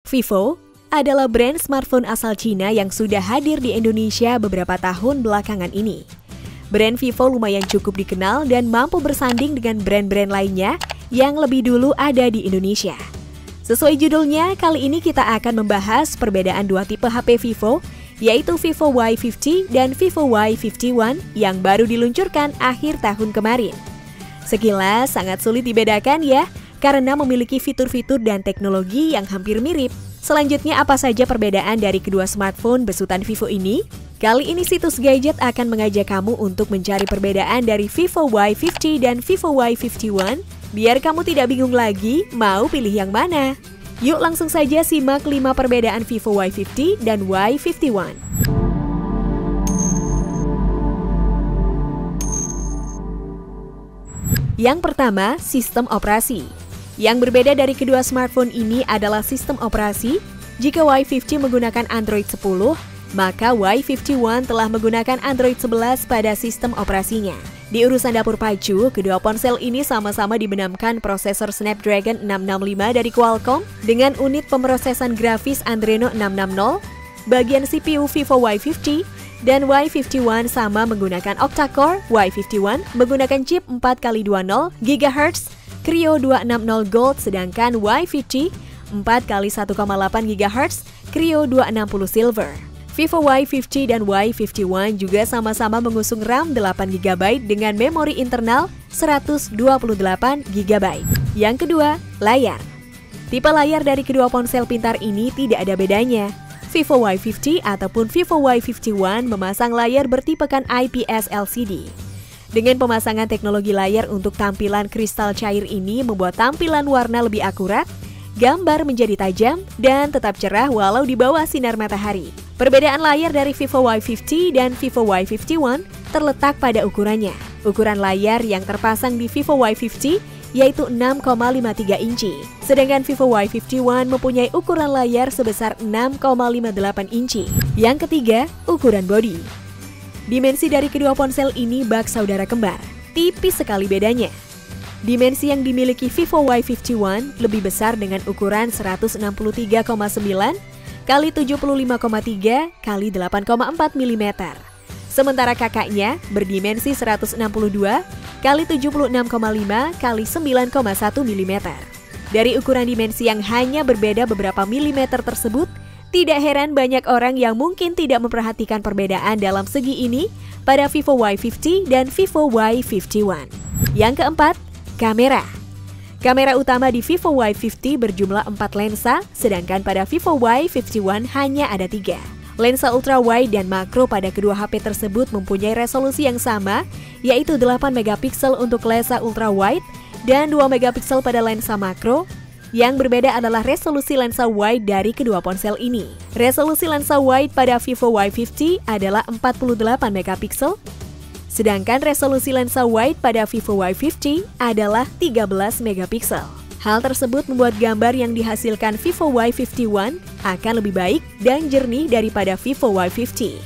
Vivo adalah brand smartphone asal Cina yang sudah hadir di Indonesia beberapa tahun belakangan ini. Brand Vivo lumayan cukup dikenal dan mampu bersanding dengan brand-brand lainnya yang lebih dulu ada di Indonesia. Sesuai judulnya, kali ini kita akan membahas perbedaan dua tipe HP Vivo, yaitu Vivo Y50 dan Vivo Y51 yang baru diluncurkan akhir tahun kemarin. Sekilas sangat sulit dibedakan ya, karena memiliki fitur-fitur dan teknologi yang hampir mirip. Selanjutnya, apa saja perbedaan dari kedua smartphone besutan Vivo ini? Kali ini situs Gadget akan mengajak kamu untuk mencari perbedaan dari Vivo Y50 dan Vivo Y51, biar kamu tidak bingung lagi mau pilih yang mana. Yuk langsung saja simak 5 perbedaan Vivo Y50 dan Y51. Yang pertama, sistem operasi. Yang berbeda dari kedua smartphone ini adalah sistem operasi. Jika Y50 menggunakan Android 10, maka Y51 telah menggunakan Android 11 pada sistem operasinya. Di urusan dapur pacu, kedua ponsel ini sama-sama dibenamkan prosesor Snapdragon 665 dari Qualcomm dengan unit pemrosesan grafis Adreno 660. Bagian CPU Vivo Y50 dan Y51 sama menggunakan octa-core. Y51 menggunakan chip 4x20 GHz Kryo 260 Gold, sedangkan Y50 4x1,8 GHz Kryo 260 Silver. Vivo Y50 dan Y51 juga sama-sama mengusung RAM 8GB dengan memori internal 128GB. Yang kedua, layar. Tipe layar dari kedua ponsel pintar ini tidak ada bedanya. Vivo Y50 ataupun Vivo Y51 memasang layar bertipekan IPS LCD. Dengan pemasangan teknologi layar untuk tampilan kristal cair ini membuat tampilan warna lebih akurat, gambar menjadi tajam, dan tetap cerah walau di bawah sinar matahari. Perbedaan layar dari Vivo Y50 dan Vivo Y51 terletak pada ukurannya. Ukuran layar yang terpasang di Vivo Y50 yaitu 6,53 inci, sedangkan Vivo Y51 mempunyai ukuran layar sebesar 6,58 inci. Yang ketiga, ukuran bodi. Dimensi dari kedua ponsel ini bak saudara kembar, tipis sekali bedanya. Dimensi yang dimiliki Vivo Y51 lebih besar dengan ukuran 163,9 x 75,3 x 8,4 mm. Sementara kakaknya berdimensi 162 x 76,5 x 9,1 mm. Dari ukuran dimensi yang hanya berbeda beberapa milimeter tersebut, tidak heran banyak orang yang mungkin tidak memperhatikan perbedaan dalam segi ini pada Vivo Y50 dan Vivo Y51. Yang keempat, kamera. Kamera utama di Vivo Y50 berjumlah 4 lensa, sedangkan pada Vivo Y51 hanya ada 3. Lensa ultra wide dan makro pada kedua HP tersebut mempunyai resolusi yang sama, yaitu 8 MP untuk lensa ultra wide dan 2 MP pada lensa makro. Yang berbeda adalah resolusi lensa wide dari kedua ponsel ini. Resolusi lensa wide pada Vivo Y50 adalah 48 MP, sedangkan resolusi lensa wide pada Vivo Y50 adalah 13 MP. Hal tersebut membuat gambar yang dihasilkan Vivo Y51 akan lebih baik dan jernih daripada Vivo Y50.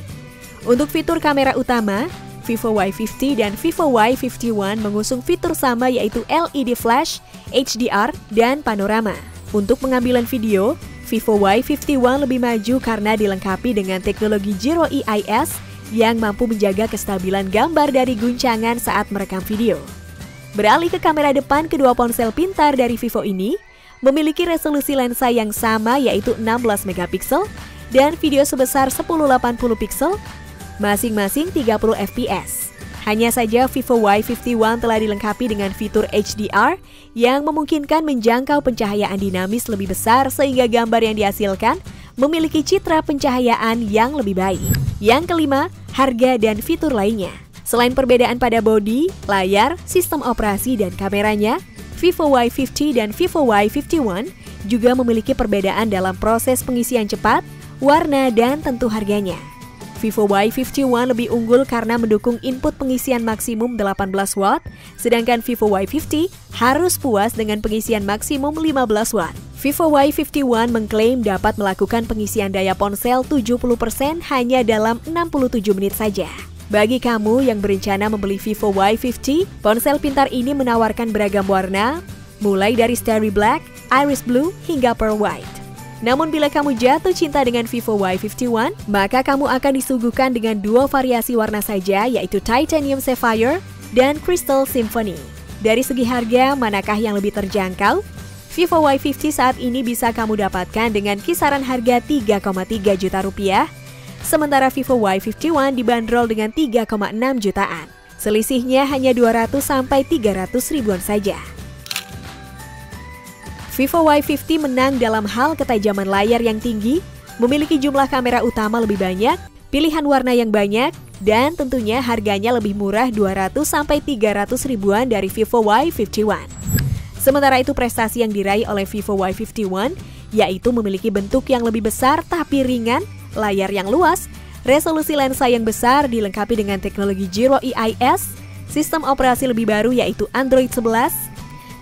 Untuk fitur kamera utama, Vivo Y50 dan Vivo Y51 mengusung fitur sama yaitu LED flash, HDR, dan panorama. Untuk pengambilan video, Vivo Y51 lebih maju karena dilengkapi dengan teknologi Zero EIS yang mampu menjaga kestabilan gambar dari guncangan saat merekam video. Beralih ke kamera depan, kedua ponsel pintar dari Vivo ini memiliki resolusi lensa yang sama yaitu 16 MP dan video sebesar 1080 pixel, masing-masing 30 fps. Hanya saja Vivo Y51 telah dilengkapi dengan fitur HDR yang memungkinkan menjangkau pencahayaan dinamis lebih besar sehingga gambar yang dihasilkan memiliki citra pencahayaan yang lebih baik. Yang kelima, harga dan fitur lainnya. Selain perbedaan pada bodi, layar, sistem operasi, dan kameranya, Vivo Y50 dan Vivo Y51 juga memiliki perbedaan dalam proses pengisian cepat, warna, dan tentu harganya. Vivo Y51 lebih unggul karena mendukung input pengisian maksimum 18 watt, sedangkan Vivo Y50 harus puas dengan pengisian maksimum 15 watt. Vivo Y51 mengklaim dapat melakukan pengisian daya ponsel 70% hanya dalam 67 menit saja. Bagi kamu yang berencana membeli Vivo Y50, ponsel pintar ini menawarkan beragam warna, mulai dari Starry Black, Iris Blue, hingga Pearl White. Namun bila kamu jatuh cinta dengan Vivo Y51, maka kamu akan disuguhkan dengan dua variasi warna saja, yaitu Titanium Sapphire dan Crystal Symphony. Dari segi harga, manakah yang lebih terjangkau? Vivo Y50 saat ini bisa kamu dapatkan dengan kisaran harga 3,3 juta rupiah, sementara Vivo Y51 dibanderol dengan 3,6 jutaan. Selisihnya hanya 200-300 ribuan saja. Vivo Y50 menang dalam hal ketajaman layar yang tinggi, memiliki jumlah kamera utama lebih banyak, pilihan warna yang banyak, dan tentunya harganya lebih murah 200-300 ribuan dari Vivo Y51. Sementara itu prestasi yang diraih oleh Vivo Y51 yaitu memiliki bentuk yang lebih besar tapi ringan, layar yang luas, resolusi lensa yang besar dilengkapi dengan teknologi Giro EIS, sistem operasi lebih baru yaitu Android 11,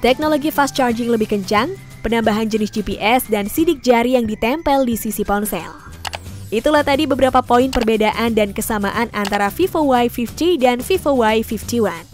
teknologi fast charging lebih kencang, penambahan jenis GPS dan sidik jari yang ditempel di sisi ponsel. Itulah tadi beberapa poin perbedaan dan kesamaan antara Vivo Y50 dan Vivo Y51.